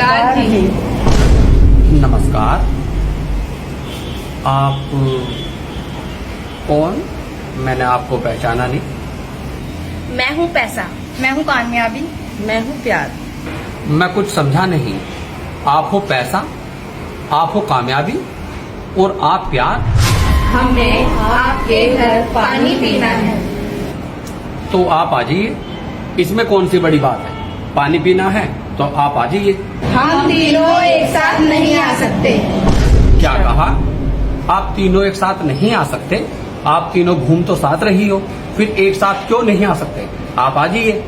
नमस्कार जी। नमस्कार। आप कौन? मैंने आपको पहचाना नहीं। मैं हूँ पैसा। मैं हूँ कामयाबी। मैं हूँ प्यार। मैं कुछ समझा नहीं। आप हो पैसा, आप हो कामयाबी और आप प्यार। हमें आपके घर पानी पीना है। तो आप आ जाइए, इसमें कौन सी बड़ी बात है। पानी पीना है तो आप आ जाइए। हम तीनों एक साथ नहीं आ सकते। क्या कहा? आप तीनों एक साथ नहीं आ सकते? आप तीनों घूम तो साथ रही हो, फिर एक साथ क्यों नहीं आ सकते? आप आ जाइए।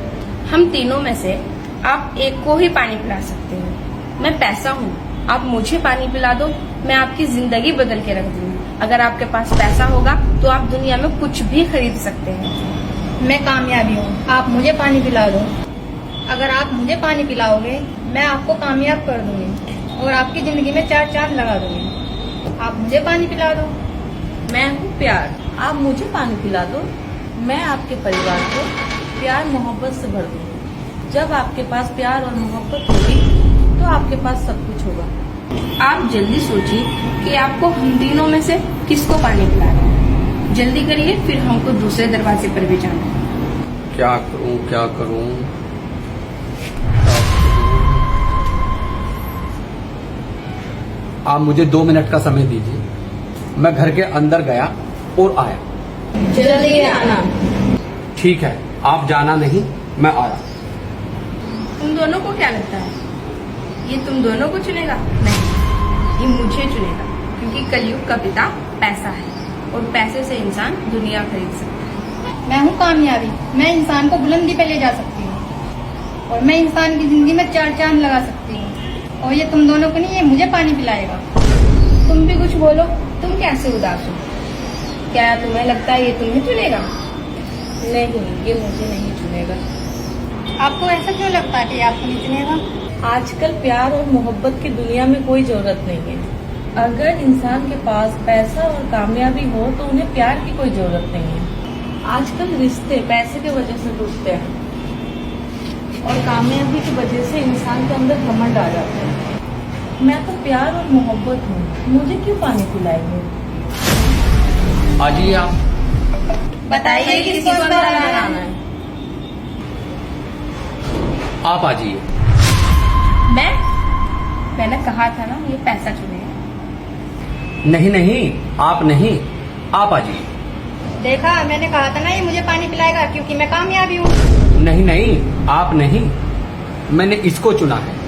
हम तीनों में से आप एक को ही पानी पिला सकते हो। मैं पैसा हूँ, आप मुझे पानी पिला दो, मैं आपकी जिंदगी बदल के रख दूंगी। अगर आपके पास पैसा होगा तो आप दुनिया में कुछ भी खरीद सकते हैं। मैं कामयाबी हूँ, आप मुझे पानी पिला दो। अगर आप मुझे पानी पिलाओगे मैं आपको कामयाब कर दूंगी और आपकी जिंदगी में 4 चांद लगा दूंगी। आप मुझे पानी पिला दो। मैं हूँ प्यार, आप मुझे पानी पिला दो, मैं आपके परिवार को प्यार मोहब्बत से भर दूंगी। जब आपके पास प्यार और मोहब्बत होगी तो आपके पास सब कुछ होगा। आप जल्दी सोचिए कि आपको हम तीनों में से किसको पानी पिलाना है। जल्दी करिए, फिर हमको दूसरे दरवाजे पर भी जाना है। क्या करूं, क्या करूं? आप मुझे 2 मिनट का समय दीजिए। मैं घर के अंदर गया और आया। जल्दी आना। ठीक है, आप जाना नहीं, मैं आया। तुम दोनों को क्या लगता है ये तुम दोनों को चुनेगा? नहीं, ये मुझे चुनेगा, क्योंकि कलयुग का पिता पैसा है और पैसे से इंसान दुनिया खरीद सकता है। मैं हूँ कामयाबी, मैं इंसान को बुलंदी पे ले जा सकती हूँ और मैं इंसान की जिंदगी में 4 चांद लगा सकती हूँ। और ये तुम दोनों को नहीं, ये मुझे पानी पिलाएगा। तुम भी कुछ बोलो, तुम कैसे उदास हो? क्या तुम्हें लगता है ये तुम्हें चुनेगा? नहीं, ये मुझे नहीं चुनेगा। आपको ऐसा क्यों लगता है कि आपको नहीं चुनेगा? आजकल प्यार और मोहब्बत की दुनिया में कोई जरूरत नहीं है। अगर इंसान के पास पैसा और कामयाबी हो तो उन्हें प्यार की कोई जरूरत नहीं है। आजकल रिश्ते पैसे की वजह से टूटते हैं और कामयाबी की वजह से इंसान के अंदर घमंड आ जाते हैं। मैं तो प्यार और मोहब्बत हूँ, मुझे क्यों पानी पिलाएंगे? आ जाइए आप। बताइए किसको अंदर आना है। आप आ जाइए। मैंने कहा था ना ये पैसा चुनेगा। नहीं नहीं, आप नहीं, आप आ जाइए। देखा, मैंने कहा था ना ये मुझे पानी पिलाएगा, क्योंकि मैं कामयाबी हूँ। नहीं नहीं, आप नहीं, मैंने इसको चुना है।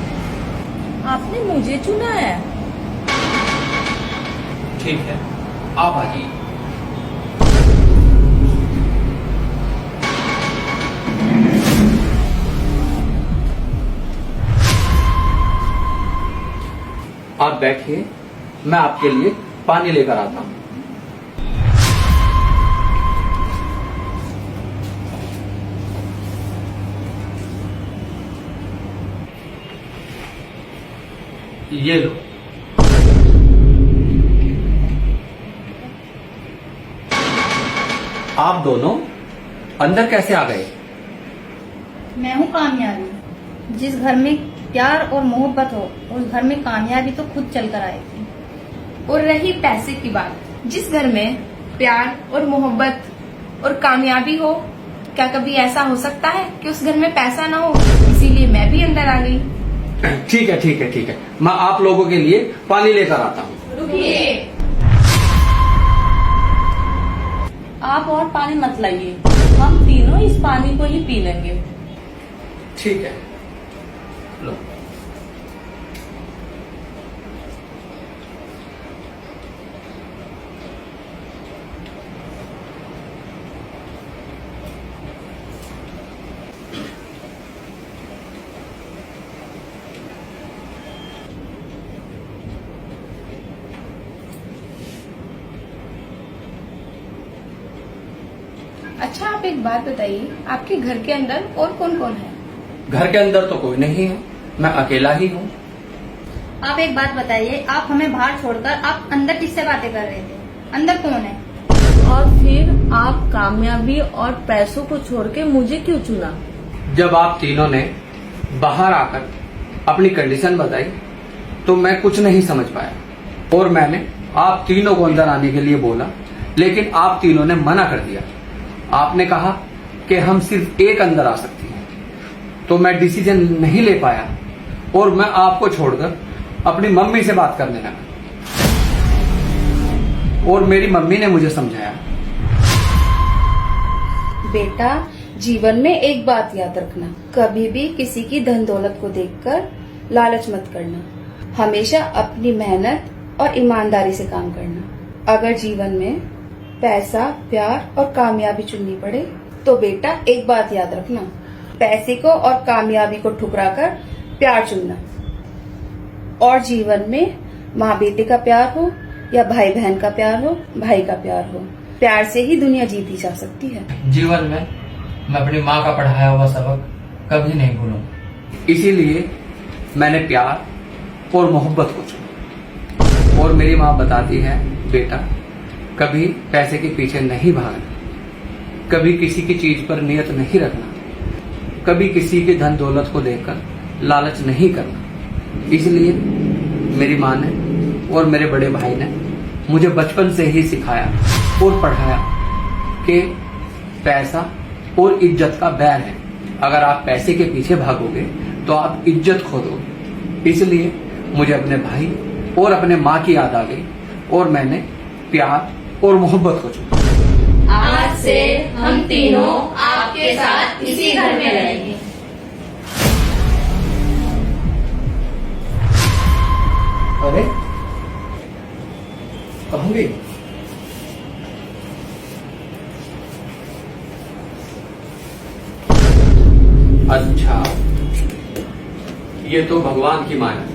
आपने मुझे चुना है? ठीक है, आप आ जाइए। आप बैठिए, मैं आपके लिए पानी लेकर आता हूँ। ये लो। आप दोनों अंदर कैसे आ गए? मैं हूँ कामयाबी। जिस घर में प्यार और मोहब्बत हो उस घर में कामयाबी तो खुद चलकर आएगी। और रही पैसे की बात, जिस घर में प्यार और मोहब्बत और कामयाबी हो, क्या कभी ऐसा हो सकता है कि उस घर में पैसा ना हो? इसीलिए मैं भी अंदर आ गई। ठीक है ठीक है ठीक है, मैं आप लोगों के लिए पानी लेकर आता हूँ। रुकिए, आप और पानी मत लाइए, हम तीनों इस पानी को ही पी लेंगे। ठीक है, लो। अच्छा आप एक बात बताइए, आपके घर के अंदर और कौन कौन है? घर के अंदर तो कोई नहीं है, मैं अकेला ही हूँ। आप एक बात बताइए, आप हमें बाहर छोड़कर आप अंदर किससे बातें कर रहे थे? अंदर कौन है? और फिर आप कामयाबी और पैसों को छोड़ के मुझे क्यों चुना? जब आप तीनों ने बाहर आकर अपनी कंडीशन बताई तो मैं कुछ नहीं समझ पाया और मैंने आप तीनों को अंदर आने के लिए बोला, लेकिन आप तीनों ने मना कर दिया। आपने कहा कि हम सिर्फ एक अंदर आ सकती हैं, तो मैं डिसीजन नहीं ले पाया और मैं आपको छोड़कर अपनी मम्मी से बात करने लगा और मेरी मम्मी ने मुझे समझाया। बेटा, जीवन में एक बात याद रखना, कभी भी किसी की धन दौलत को देखकर लालच मत करना। हमेशा अपनी मेहनत और ईमानदारी से काम करना। अगर जीवन में पैसा, प्यार और कामयाबी चुननी पड़े तो बेटा एक बात याद रखना, पैसे को और कामयाबी को ठुकराकर प्यार चुनना। और जीवन में माँ बेटे का प्यार हो या भाई बहन का प्यार हो, भाई का प्यार हो, प्यार से ही दुनिया जीती जा सकती है। जीवन में मैं अपनी माँ का पढ़ाया हुआ सबक कभी नहीं भूलूंगा। इसीलिए मैंने प्यार और मोहब्बत को चुना। और मेरी माँ बताती है, बेटा कभी पैसे के पीछे नहीं भागना, कभी किसी की चीज पर नियत नहीं रखना, कभी किसी के धन दौलत को देखकर लालच नहीं करना। इसलिए मेरी माँ ने और मेरे बड़े भाई ने मुझे बचपन से ही सिखाया और पढ़ाया कि पैसा और इज्जत का बैर है। अगर आप पैसे के पीछे भागोगे तो आप इज्जत खो दोगे। इसलिए मुझे अपने भाई और अपने माँ की याद आ गई और मैंने प्यार और मोहब्बत को चुना। आज से हम तीनों आपके साथ इसी घर में रहेंगे। अरे कहाँ गई? अच्छा, ये तो भगवान की माया।